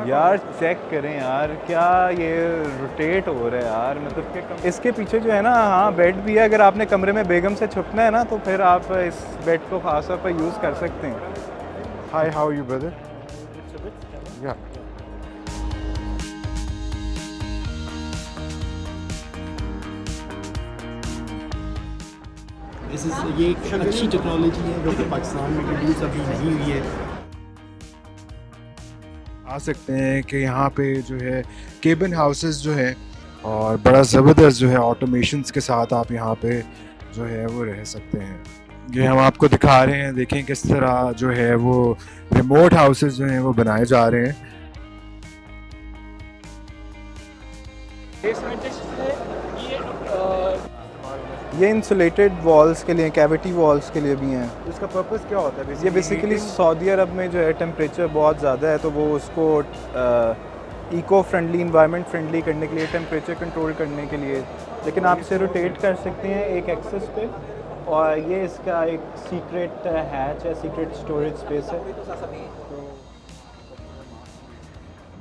यार चेक करें यार, क्या ये रोटेट हो रहा है यार। मतलब इसके पीछे जो है ना, हाँ बेड भी है। अगर आपने कमरे में बेगम से छुपना है ना, तो फिर आप इस बेड को खास तौर पर यूज़ कर सकते हैं। Hi, how are you, brother? Yeah. ये एक अच्छी टेक्नोलॉजी है जो कि पाकिस्तान में इंट्रोड्यूस अभी नहीं हुई है। आ सकते हैं कि यहाँ पे जो है केबिन हाउसेस जो है और बड़ा ज़बरदस्त जो है ऑटोमेशंस के साथ आप यहाँ पे जो है वो रह सकते हैं। ये हम आपको दिखा रहे हैं, देखें किस तरह जो है वो रिमोट हाउसेस जो हैं वो बनाए जा रहे हैं। ये इंसुलेटेड वॉल्स के लिए, कैविटी वॉल्स के लिए भी हैं। इसका पर्पस क्या होता है? ये बेसिकली सऊदी अरब में जो है टेम्परेचर बहुत ज़्यादा है, तो वो उसको इको फ्रेंडली, इन्वायरमेंट फ्रेंडली करने के लिए, टेम्परेचर कंट्रोल करने के लिए। लेकिन आप इसे रोटेट कर सकते हैं एक एक्सेस पे, और ये इसका एक सीक्रेट हैच है, सीक्रेट स्टोरेज स्पेस है।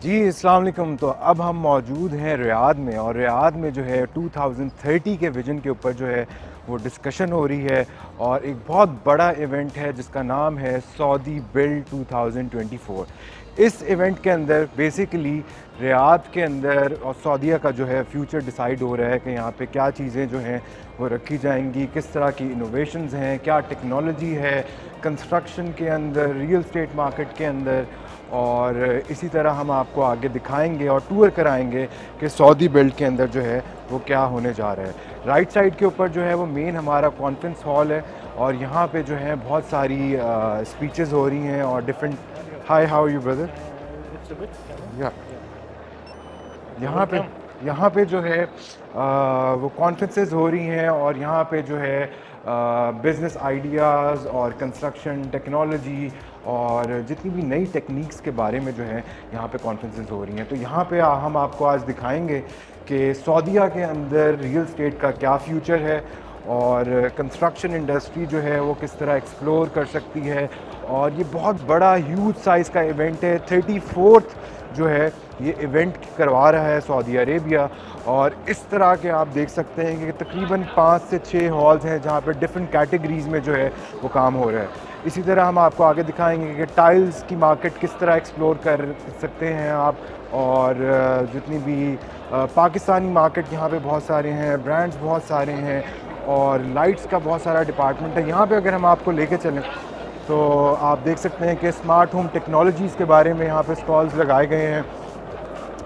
जी अस्सलाम वालेकुम। तो अब हम मौजूद हैं रियाद में, और रियाद में जो है 2030 के विजन के ऊपर जो है वो डिस्कशन हो रही है, और एक बहुत बड़ा इवेंट है जिसका नाम है सऊदी बिल्ड 2024। इस इवेंट के अंदर बेसिकली रियाद के अंदर और सऊदीया का जो है फ्यूचर डिसाइड हो रहा है कि यहाँ पे क्या चीज़ें जो हैं वो रखी जाएंगी, किस तरह की इनोवेशंस हैं, क्या टेक्नोलॉजी है कंस्ट्रक्शन के अंदर, रियल एस्टेट मार्केट के अंदर। और इसी तरह हम आपको आगे दिखाएंगे और टूर कराएंगे कि सऊदी बिल्ड के अंदर जो है वो क्या होने जा रहा है। राइट साइड के ऊपर जो है वो मेन हमारा कॉन्फ्रेंस हॉल है, और यहाँ पे जो है बहुत सारी स्पीचेस हो रही हैं और different. Hi, how are you brother? या यहाँ पे जो है वो कॉन्फ्रेंसेस हो रही हैं, और यहाँ पे जो है बिज़नेस आइडियाज़ और कंस्ट्रक्शन टेक्नोलॉजी और जितनी भी नई टेक्निक्स के बारे में जो है यहाँ पे कॉन्फ्रेंसेस हो रही हैं। तो यहाँ पे हम आपको आज दिखाएंगे कि सऊदीया के अंदर रियल एस्टेट का क्या फ्यूचर है, और कंस्ट्रक्शन इंडस्ट्री जो है वो किस तरह एक्सप्लोर कर सकती है। और ये बहुत बड़ा ह्यूज साइज़ का इवेंट है, 34th जो है ये इवेंट करवा रहा है सऊदी अरेबिया। और इस तरह के आप देख सकते हैं कि तकरीबन 5 से 6 हॉल्स हैं जहाँ पर डिफरेंट कैटेगरीज़ में जो है वो काम हो रहा है। इसी तरह हम आपको आगे दिखाएंगे कि टाइल्स की मार्केट किस तरह एक्सप्लोर कर सकते हैं आप, और जितनी भी पाकिस्तानी मार्केट यहाँ पे बहुत सारे हैं, ब्रांड्स बहुत सारे हैं, और लाइट्स का बहुत सारा डिपार्टमेंट है यहाँ पे। अगर हम आपको लेके चलें तो आप देख सकते हैं कि स्मार्ट होम टेक्नोलॉजीज़ के बारे में यहाँ पे स्टॉल्स लगाए गए हैं।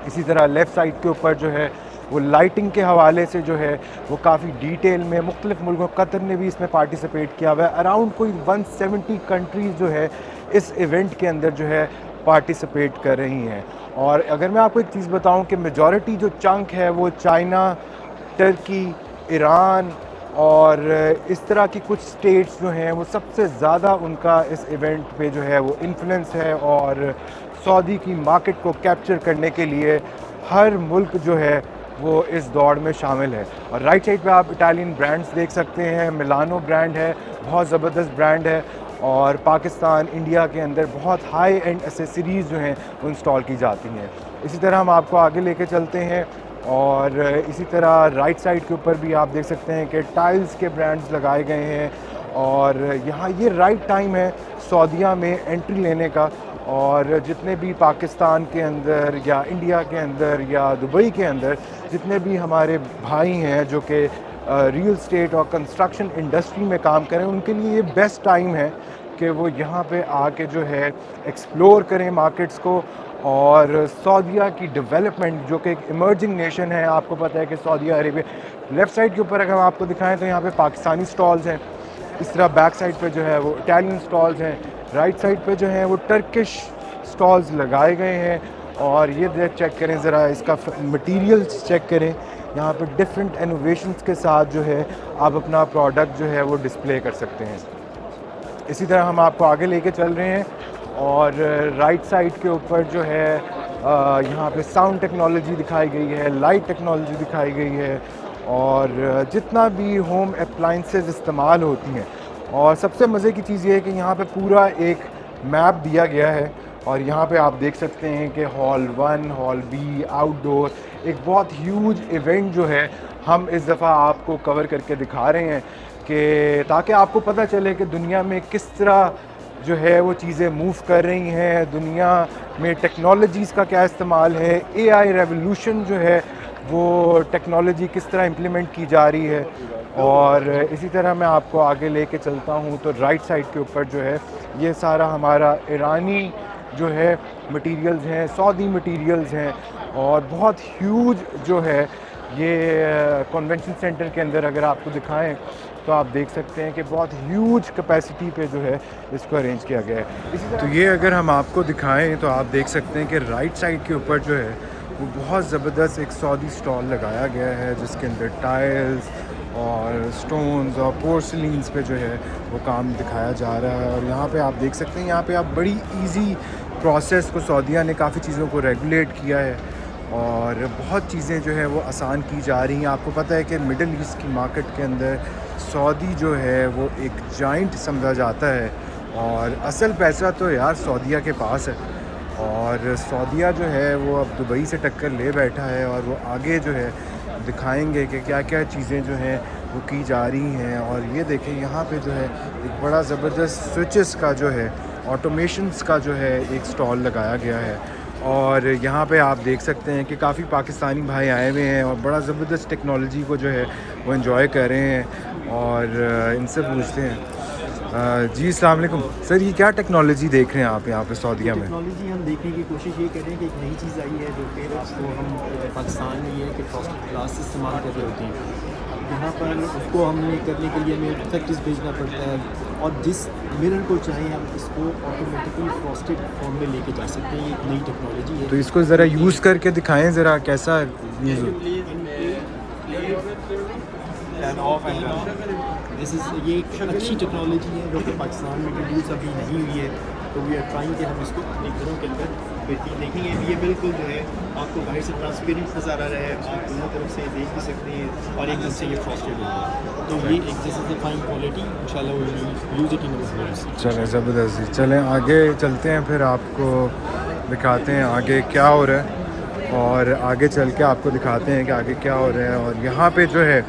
इसी तरह लेफ़्ट साइड के ऊपर जो है वो लाइटिंग के हवाले से जो है वो काफ़ी डिटेल में मुख्तलिफ़ मुल्कों, कतर ने भी इसमें पार्टिसिपेट किया हुआ है। अराउंड कोई 170 कंट्रीज़ जो है इस इवेंट के अंदर जो है पार्टिसिपेट कर रही हैं। और अगर मैं आपको एक चीज़ बताऊं कि मेजॉरिटी जो चंक है वो चाइना, टर्की, ईरान और इस तरह की कुछ स्टेट्स जो हैं वो सबसे ज़्यादा उनका इस इवेंट पे जो है वो इन्फ्लुएंस है, और सऊदी की मार्केट को कैप्चर करने के लिए हर मुल्क जो है वो इस दौड़ में शामिल है। और राइट साइड पे आप इटालियन ब्रांड्स देख सकते हैं, मिलानो ब्रांड है, बहुत ज़बरदस्त ब्रांड है, और पाकिस्तान, इंडिया के अंदर बहुत हाई एंड एसेसरीज़ जो हैं वो इंस्टॉल की जाती हैं। इसी तरह हम आपको आगे लेके चलते हैं, और इसी तरह राइट साइड के ऊपर भी आप देख सकते हैं कि टाइल्स के ब्रांड्स लगाए गए हैं। और यहाँ ये राइट टाइम है सऊदीया में एंट्री लेने का, और जितने भी पाकिस्तान के अंदर या इंडिया के अंदर या दुबई के अंदर जितने भी हमारे भाई हैं जो कि रियल स्टेट और कंस्ट्रक्शन इंडस्ट्री में काम करें, उनके लिए ये बेस्ट टाइम है कि वो यहाँ पे आके जो है एक्सप्लोर करें मार्केट्स को। और सऊदीया की डेवलपमेंट जो कि एक इमर्जिंग नेशन है, आपको पता है कि सऊदी अरेबिया। लेफ़्ट साइड के ऊपर अगर हम आपको दिखाएं तो यहाँ पे पाकिस्तानी स्टॉल्स हैं, इस तरह बैक साइड पे जो है वो इटालियन स्टॉल्स हैं, राइट साइड पे जो है वो टर्किश स्टॉल्स लगाए गए हैं। और ये चेक करें ज़रा, इसका मटेरियल्स चेक करें, यहाँ पे डिफरेंट इनोवेशंस के साथ जो है आप अपना प्रोडक्ट जो है वो डिस्प्ले कर सकते हैं। इसी तरह हम आपको आगे लेके चल रहे हैं, और राइट साइड के ऊपर जो है यहाँ पे साउंड टेक्नोलॉजी दिखाई गई है, लाइट टेक्नोलॉजी दिखाई गई है, और जितना भी होम अप्लाइंसेस इस्तेमाल होती हैं। और सबसे मज़े की चीज़ ये है कि यहाँ पे पूरा एक मैप दिया गया है, और यहाँ पे आप देख सकते हैं कि हॉल 1, हॉल बी, आउटडोर, एक बहुत ह्यूज इवेंट जो है हम इस दफ़ा आपको कवर करके दिखा रहे हैं कि ताकि आपको पता चले कि दुनिया में किस तरह जो है वो चीज़ें मूव कर रही हैं, दुनिया में टेक्नोलॉजीज़ का क्या इस्तेमाल है, एआई रेवोल्यूशन जो है वो टेक्नोलॉजी किस तरह इम्प्लीमेंट की जा रही है। और इसी तरह मैं आपको आगे लेके चलता हूँ तो राइट साइड के ऊपर जो है ये सारा हमारा ईरानी जो है मटेरियल्स हैं, सऊदी मटेरियल्स हैं, और बहुत ह्यूज जो है ये कन्वेंशन सेंटर के अंदर अगर आपको दिखाएं तो आप देख सकते हैं कि बहुत ह्यूज कैपेसिटी पे जो है इसको अरेंज किया गया है। इसी तरह तो ये अगर हम आपको दिखाएं तो आप देख सकते हैं कि राइट साइड के ऊपर जो है वो बहुत ज़बरदस्त एक सऊदी स्टॉल लगाया गया है जिसके अंदर टाइल्स और स्टोन्स और पोर्सलिन्स पे जो है वो काम दिखाया जा रहा है। और यहाँ पे आप देख सकते हैं यहाँ पे आप बड़ी इजी प्रोसेस को सऊदीया ने काफ़ी चीज़ों को रेगुलेट किया है और बहुत चीज़ें जो है वो आसान की जा रही हैं। आपको पता है कि मिडल ईस्ट की मार्केट के अंदर सऊदी जो है वो एक जाइंट समझा जाता है और असल पैसा तो यार सऊदीया के पास है। और सऊदीया जो है वो अब दुबई से टक्कर ले बैठा है और वो आगे जो है दिखाएंगे कि क्या क्या चीज़ें जो हैं वो की जा रही हैं। और ये देखें यहाँ पे जो है एक बड़ा ज़बरदस्त स्विचेस का जो है ऑटोमेशंस का जो है एक स्टॉल लगाया गया है। और यहाँ पे आप देख सकते हैं कि काफ़ी पाकिस्तानी भाई आए हुए हैं और बड़ा ज़बरदस्त टेक्नोलॉजी को जो है वो एंजॉय कर रहे हैं। और इनसे पूछते हैं जी अस्सलाम वालेकुम सर, ये क्या टेक्नोलॉजी देख रहे हैं आप यहाँ पे सऊदीया में? टेक्नोलॉजी हम देखने की कोशिश ये कर रहे हैं कि एक नई चीज़ आई है जो कि आपको हम पाकिस्तान में ये है कि फर्स्ट क्लास इस्तेमाल कर रहे होते हैं। यहाँ पर उसको हमने करने के लिए हमें प्रैक्टिस भेजना पड़ता है और जिस मिरर को चाहें हम इसको ऑटोमेटिकली फ्रॉस्टेड फॉर्म में लेके जा सकते हैं। ये एक नई टेक्नोलॉजी है। तो इसको ज़रा यूज़ करके दिखाएं ज़रा कैसा यूज़ हो। ये एक अच्छी टेक्नोलॉजी है जो कि पाकिस्तान में इंट्रोड्यूस अभी नहीं हुई है, तो वी आर ट्राइंग कि हम इसको अपने घरों के अंदर देखेंगे। ये बिल्कुल जो है आपको बाहर से ट्रांसपेरेंट नज़र आ रहा है, आप दोनों तरफ से देख भी सकते हैं और एकदम से ये फ्रॉस्टेड होगा। तो ये एक जैसे फाइन क्वालिटी इंशाल्लाह विल यूज़ इट इन अवर। चलें ज़बरदस्त, चलें आगे चलते हैं, फिर आपको दिखाते हैं आगे क्या हो रहा है और आगे चल के आपको दिखाते हैं कि आगे क्या हो रहा है। और यहाँ पे जो है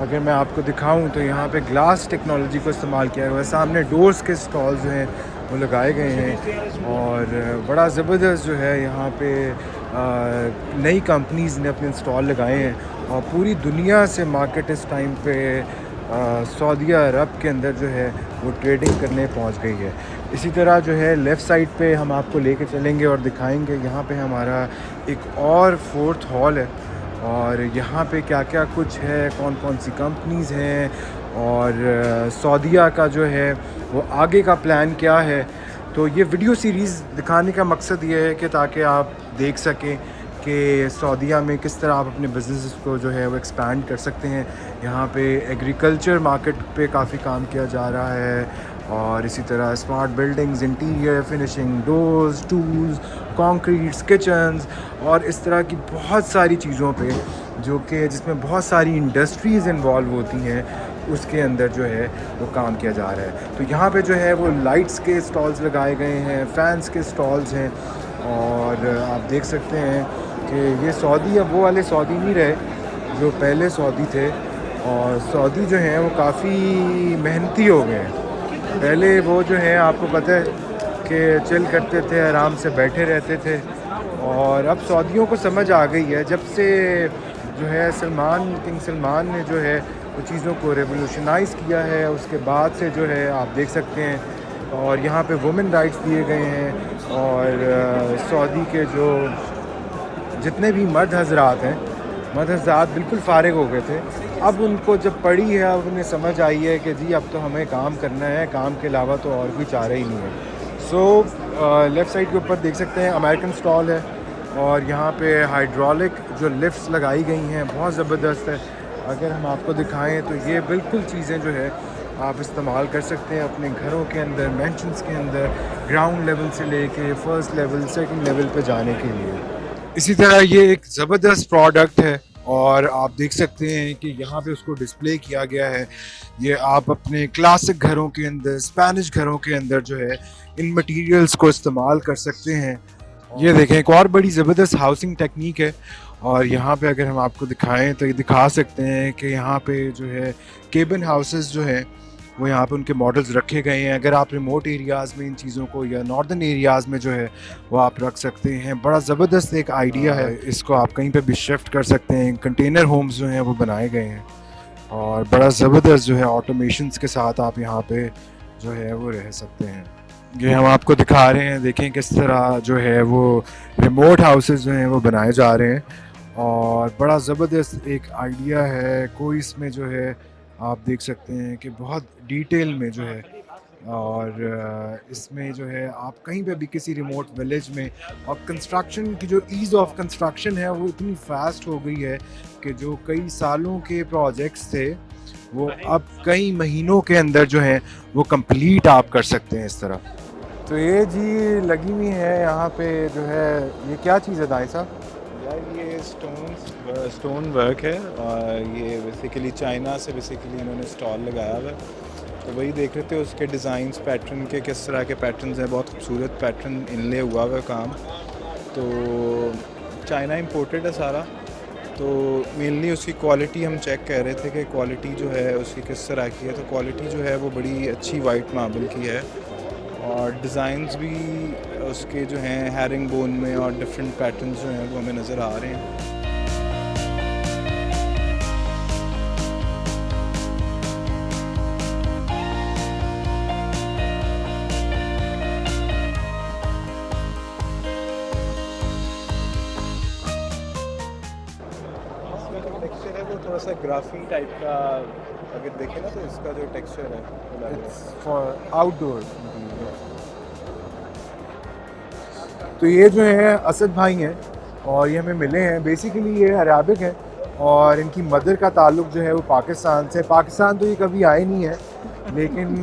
अगर मैं आपको दिखाऊं तो यहाँ पे ग्लास टेक्नोलॉजी को इस्तेमाल किया हुआ है। सामने डोर्स के स्टॉल जो हैं वो लगाए गए हैं और बड़ा ज़बरदस्त जो है यहाँ पे नई कंपनीज़ ने अपने स्टॉल लगाए हैं और पूरी दुनिया से मार्केट इस टाइम पे सऊदी अरब के अंदर जो है वो ट्रेडिंग करने पहुँच गई है। इसी तरह जो है लेफ़्ट साइड पे हम आपको लेके चलेंगे और दिखाएंगे यहाँ पे हमारा एक और 4th हॉल है और यहाँ पे क्या क्या कुछ है, कौन कौन सी कंपनीज़ हैं और सऊदीया का जो है वो आगे का प्लान क्या है। तो ये वीडियो सीरीज़ दिखाने का मकसद ये है कि ताकि आप देख सकें कि सऊदीया में किस तरह आप अपने बिज़नेस को जो है वो एक्सपैंड कर सकते हैं। यहाँ पे एग्रीकल्चर मार्केट पे काफ़ी काम किया जा रहा है और इसी तरह smart buildings, interior finishing, doors, tools, concretes, kitchens और इस तरह की बहुत सारी चीज़ों पे जो कि जिसमें बहुत सारी इंडस्ट्रीज़ इन्वॉल्व होती हैं उसके अंदर जो है वो काम किया जा रहा है। तो यहाँ पे जो है वो लाइट्स के स्टॉल्स लगाए गए हैं, फ़ैन्स के स्टॉल्स हैं और आप देख सकते हैं कि ये सऊदी अब वो वाले सऊदी नहीं रहे जो पहले सऊदी थे। और सऊदी जो हैं वो काफ़ी मेहनती हो गए हैं। पहले वो जो है आपको पता है कि चिल करते थे, आराम से बैठे रहते थे और अब सऊदियों को समझ आ गई है जब से जो है किंग सलमान ने जो है वो चीज़ों को रेवोल्यूशनाइज़ किया है, उसके बाद से जो है आप देख सकते हैं। और यहाँ पे वुमेन राइट्स दिए गए हैं और सऊदी के जो जितने भी मर्द हजरात हैं, मर्द हजरात बिल्कुल फ़ारिग हो गए थे। अब उनको जब पड़ी है, अब उन्हें समझ आई है कि जी अब तो हमें काम करना है, काम के अलावा तो और कोई चारा ही नहीं है। लेफ़्ट साइड के ऊपर देख सकते हैं अमेरिकन स्टॉल है और यहाँ पे हाइड्रोलिक जो लिफ्ट्स लगाई गई हैं बहुत ज़बरदस्त है। अगर हम आपको दिखाएं तो ये बिल्कुल चीज़ें जो है आप इस्तेमाल कर सकते हैं अपने घरों के अंदर, मैंशंस के अंदर, ग्राउंड लेवल से लेके फर्स्ट लेवल, सेकंड लेवल पे जाने के लिए। इसी तरह ये एक ज़बरदस्त प्रोडक्ट है और आप देख सकते हैं कि यहाँ पे उसको डिस्प्ले किया गया है। ये आप अपने क्लासिक घरों के अंदर, स्पेनिश घरों के अंदर जो है इन मटेरियल्स को इस्तेमाल कर सकते हैं। ये देखें, एक और बड़ी ज़बरदस्त हाउसिंग टेक्निक है। और यहाँ पे अगर हम आपको दिखाएं तो ये दिखा सकते हैं कि यहाँ पे जो है केबिन हाउसेस जो है वो यहाँ पे उनके मॉडल्स रखे गए हैं। अगर आप रिमोट एरियाज़ में इन चीज़ों को या नॉर्दर्न एरियाज़ में जो है वो आप रख सकते हैं। बड़ा ज़बरदस्त एक आइडिया है। इसको आप कहीं पे भी शिफ्ट कर सकते हैं। कंटेनर होम्स जो हैं वो बनाए गए हैं और बड़ा ज़बरदस्त जो है ऑटोमेशंस के साथ आप यहाँ पे जो है वो रह सकते हैं। ये हम आपको दिखा रहे हैं, देखें किस तरह जो है वो रिमोट हाउसेस जो हैं वो बनाए जा रहे हैं और बड़ा ज़बरदस्त एक आइडिया है। कोई इसमें जो है आप देख सकते हैं कि बहुत डिटेल में जो है और इसमें जो है आप कहीं पे भी किसी रिमोट विलेज में, और कंस्ट्रक्शन की जो ईज़ ऑफ कंस्ट्रक्शन है वो इतनी फास्ट हो गई है कि जो कई सालों के प्रोजेक्ट्स थे वो अब कई महीनों के अंदर जो है वो कंप्लीट आप कर सकते हैं इस तरह। तो ये जी लगी हुई है यहाँ पे जो है, ये क्या चीज़ है दाई साहब? यार ये स्टोन वर्क है और ये बेसिकली चाइना से बेसिकली इन्होंने स्टॉल लगाया हुआ है। तो वही देख रहे थे उसके डिज़ाइंस, पैटर्न के किस तरह के पैटर्न्स हैं। बहुत खूबसूरत पैटर्न इनले हुआ हुआ काम। तो चाइना इंपोर्टेड है सारा। तो मेनली उसकी क्वालिटी हम चेक कर रहे थे कि क्वालिटी जो है उसकी किस तरह की है। तो क्वालिटी जो है वो बड़ी अच्छी वाइट मार्बल की है और डिज़ाइंस भी उसके जो हैं हैरिंग बोन में और डिफरेंट पैटर्न्स जो हैं वो हमें नज़र आ रहे हैं। इसका जो टेक्सचर है वो थोड़ा सा ग्राफी टाइप का, अगर देखें ना तो इसका जो टेक्सचर है वो लग रहा है। It's for outdoor. तो ये जो है असद भाई हैं और ये हमें मिले हैं। बेसिकली ये अराबिक है और इनकी मदर का ताल्लुक जो है वो पाकिस्तान से। पाकिस्तान तो ये कभी आए नहीं है, लेकिन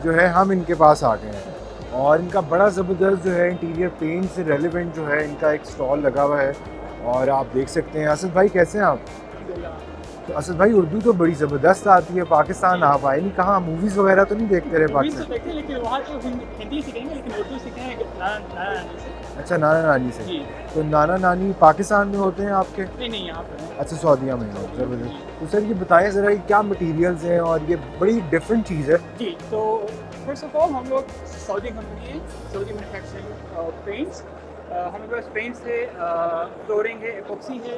जो है हम इनके पास आ गए हैं और इनका बड़ा ज़बरदस्त जो है इंटीरियर पेंट से रेलिवेंट जो है इनका एक स्टॉल लगा हुआ है और आप देख सकते हैं। असद भाई कैसे हैं आप? तो असद भाई उर्दू तो बड़ी ज़बरदस्त आती है। पाकिस्तान आप आए नहीं, कहाँ मूवीज़ वगैरह तो नहीं देखते रहे पाकिस्तान? देखते हैं, लेकिन वहाँ तो हिंदी सीखेंगे, लेकिन उर्दू सीखेंगे नाना से। अच्छा, नाना नानी से। जी। तो नाना नानी पाकिस्तान में होते हैं आपके? नहीं यहाँ पर है। अच्छा, सऊदीया में हो। ज़बरदस्त। तो सर ये बताएं ज़रा कि क्या मटेरियल्स हैं और ये बड़ी डिफरेंट चीज़ है। जी, तो फर्स्ट ऑफ ऑल हम लोग सऊदी कंपनी है, सऊदी मैन्युफैक्चरिंग पेंट्स। हमारे पास पेंट्स है, फ्लोरिंग है, एपॉक्सी है,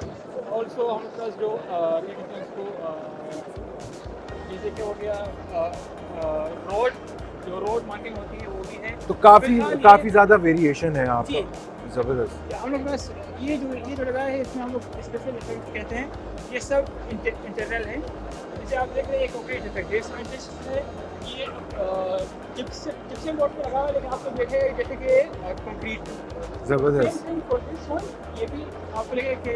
ऑल्सो हमारे पास जो क्या कहते हैं उसको, जैसे कि हो गया रोड मार्किंग होती है वो भी है। तो काफ़ी फिलहाल ज़्यादा वेरिएशन है आपका। जी। ज़बरदस्त। हम लोग बस ये जो लगा है इसमें हम लोग स्पेशल इफेक्ट कहते हैं। ये सब इंटरनल है। जैसे आप देख रहे हैं, एक कंक्रीट इफेक्ट है, साइंटिस्ट है ये जिप्सम बोर्ड पर लगा हुआ है, लेकिन आप लोग देखेंगे जैसे कि कंक्रीट ज़बरदस्त। ये भी आपको लगेगा कि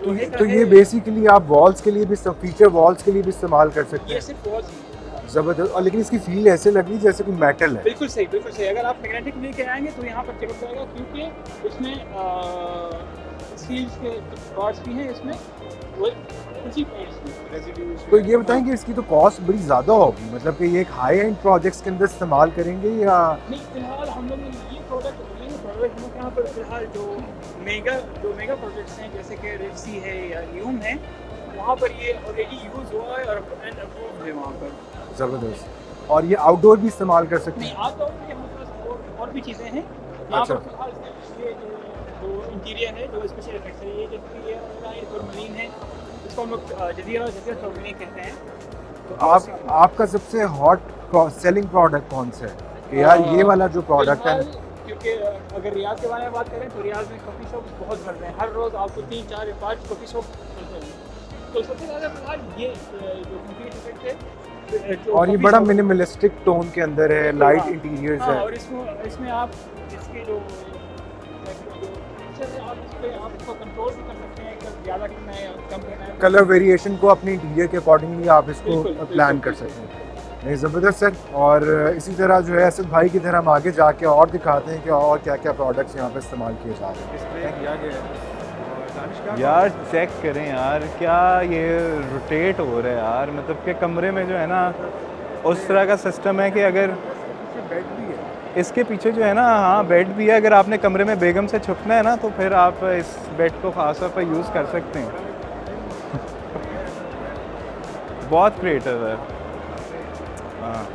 तो लोहे का ये है। बेसिकली आप वॉल्स के लिए भी, फीचर वॉल्स के लिए भी इस्तेमाल कर सकते ये हैं। सिर्फ वॉल्स ही है। ज़बरदस्त। और लेकिन इसकी फील ऐसे लग रही जैसे कोई मेटल है। बिल्कुल सही, बिल्कुल सही। अगर आप मैग्नेटिक लेके आएंगे तो यहाँ पर चिपक जाएगा, क्योंकि उसमें स्टील्स के रॉड्स भी हैं इसमें, वो उसी पेंट्स तो ये बताएं कि इसकी तो कॉस्ट बड़ी ज़्यादा होगी, मतलब कि ये एक हाई एंड प्रोजेक्ट्स के अंदर इस्तेमाल करेंगे या? नहीं, फिलहाल हम लोग ये प्रोडक्ट यहाँ पर फिलहाल जो मेगा प्रोजेक्ट्स हैं, जैसे कि रेड सी है या यूम है, वहाँ पर ये ऑलरेडी यूज़ हुआ है और अप्रूव्ड है वहाँ पर। ज़बरदस्त। और ये आउटडोर भी इस्तेमाल कर सकते नहीं, हैं? आउटडोर में हमारे पास और भी चीज़ें हैं यहाँ अच्छा। पर। फिलहाल ये जो इंटीरियर है, जो स्पेशल इफेक्ट्स है, ये जैसे ये टर्मलीन है, इसको हम लोग जजीरा टर्मलीन कहते हैं। तो आपका सबसे हॉट सेलिंग प्रोडक्ट कौन सा है कि यार ये वाला जो प्रोडक्ट है? फिलहाल, क्योंकि अगर रियाद के बारे में बात करें तो रियाद में कॉफ़ी शॉप बहुत बढ़ रहे हैं। हर रोज़ आपको 3, 4 या 5 कॉफ़ी शॉप मिलते हैं। तो सबसे ज़्यादा फिलहाल ये जो कंप्लीट इफेक्ट है, और ये बड़ा मिनिमलिस्टिक टोन के अंदर है, लाइट इंटीरियर्स है। और इसमें आप इसके जो फीचर है, आप इस पे आप इसको कंट्रोल भी कर सकते हैं, कब ज़्यादा करना है या कम करना है। कलर वेरिएशन को अपने इंटीरियर के अकॉर्डिंगली आप इसको बिल्कुल, प्लान कर सकते हैं। नहीं, ज़बरदस्त सर। और इसी तरह जो है असद भाई की तरह हम आगे जाके और दिखाते हैं कि और क्या क्या प्रोडक्ट्स यहाँ पे इस्तेमाल किए जा रहे हैं। डिस्प्ले किया गया है और यार चेक करें यार, क्या ये रोटेट हो रहा है यार, मतलब कि कमरे में जो है ना उस तरह का सिस्टम है कि अगर बेड भी है। इसके पीछे जो है ना, हाँ बेड भी है, अगर आपने कमरे में बेगम से छुपना है ना तो फिर आप इस बेड को खास तौर पर यूज़ कर सकते हैं। बहुत क्रिएटिव है। हाँ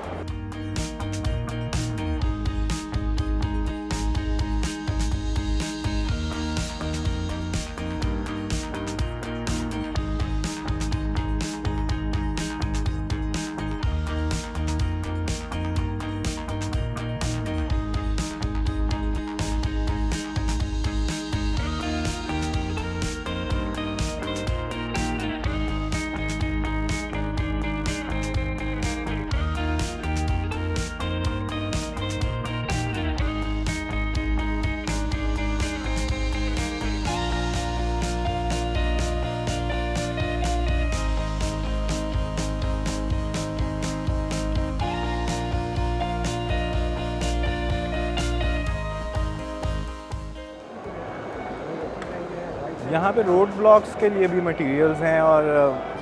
यहाँ पे रोड ब्लॉक्स के लिए भी मटेरियल्स हैं और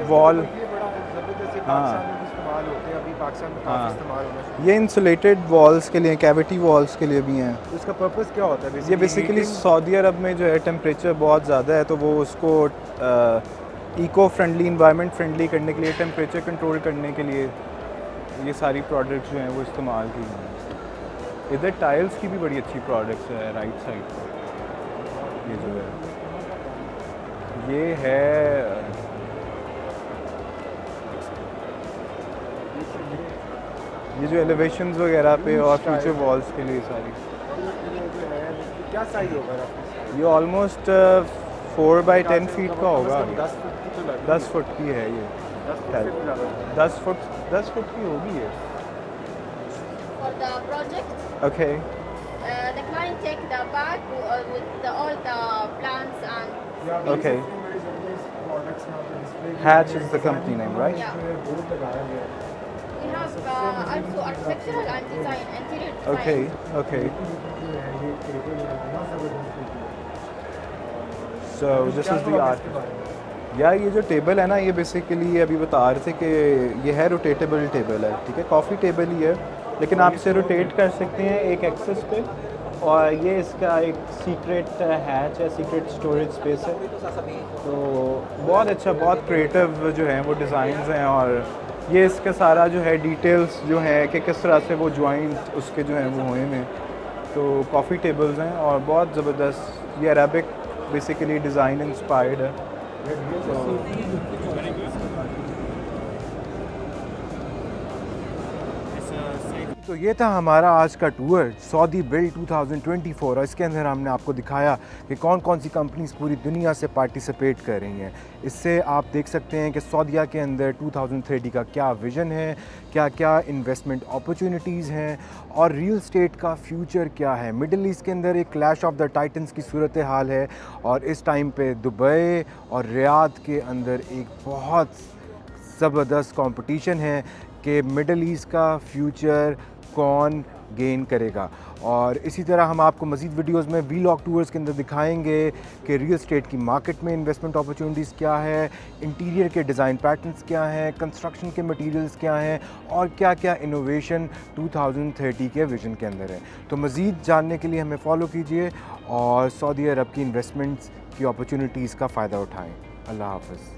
वॉल, ये बड़ा ज़बरदस्त है, हाँ। पाकिस्तान में भी इस्तेमाल होते हैं, अभी पाकिस्तान में हाँ। काफ़ी इस्तेमाल होना शुरू ये इंसुलेटेड वॉल्स के लिए, कैविटी वॉल्स के लिए भी हैं। हुआ। इसका पर्पस क्या होता है? ये बेसिकली सऊदी अरब में जो है टेम्परेचर बहुत ज़्यादा है, तो वो उसको इको फ्रेंडली, इन्वायरमेंट फ्रेंडली करने के लिए, टेम्परेचर कंट्रोल करने के लिए ये सारी प्रोडक्ट्स जो हैं वो इस्तेमाल की हैं। इधर टाइल्स की भी बड़ी अच्छी प्रोडक्ट्स है राइट साइड पर। ये जो है ये है, ये जो एलिवेशंस वगैरह पे और फ्यूचर वॉल्स के लिए सारी, क्या साइज होगा? ये ऑलमोस्ट 4 बाई 10 फीट का होगा। 10 फुट की तो लग 10 फुट की है ये, 10 फुट की होगी ये। For the project, okay the client take the bag with all the plants and Okay. Hatch is the company name, right? yeah. We have also architectural and design, interior design. Okay, okay. So this is the art. यार ये जो table है ना, ये basically अभी बता रहे थे कि ये है रोटेटेबल टेबल है, ठीक है, कॉफ़ी टेबल ही है, लेकिन आप इसे रोटेट कर सकते हैं एक एक्सेस पे, और ये इसका एक सीक्रेट हैच है, सीक्रेट स्टोरेज स्पेस है। तो बहुत अच्छा, बहुत क्रिएटिव जो है वो डिज़ाइंस हैं, और ये इसका सारा जो है डिटेल्स जो है कि किस तरह से वो जॉइंट उसके जो हैं वो हुए हैं। तो कॉफ़ी टेबल्स हैं और बहुत ज़बरदस्त, ये अरबिक बेसिकली डिज़ाइन इंस्पायर्ड है। तो ये था हमारा आज का टूर सऊदी बिल्ड 2024, और इसके अंदर हमने आपको दिखाया कि कौन कौन सी कंपनीज पूरी दुनिया से पार्टिसिपेट कर रही हैं। इससे आप देख सकते हैं कि सऊदीया के अंदर 2030 का क्या विज़न है, क्या क्या इन्वेस्टमेंट अपॉर्चुनिटीज़ हैं, और रियल स्टेट का फ्यूचर क्या है। मिडल ईस्ट के अंदर एक क्लैश ऑफ द टाइटन्स की सूरत हाल है, और इस टाइम पे दुबई और रियाद के अंदर एक बहुत ज़बरदस्त कंपटीशन है कि मिडल ईस्ट का फ्यूचर कौन गेन करेगा। और इसी तरह हम आपको मज़ीद वीडियोस में वीलॉग टूर्स के अंदर दिखाएंगे कि रियल स्टेट की मार्केट में इन्वेस्टमेंट अपॉर्चुनिटीज़ क्या है, इंटीरियर के डिज़ाइन पैटर्न्स क्या हैं, कंस्ट्रक्शन के मटेरियल्स क्या हैं, और क्या क्या इनोवेशन 2030 के विज़न के अंदर है। तो मज़ीद जानने के लिए हमें फॉलो कीजिए और सऊदी अरब की इन्वेस्टमेंट्स की अपॉर्चुनिटीज़ का फ़ायदा उठाएँ। अल्लाह हाफ़िज़।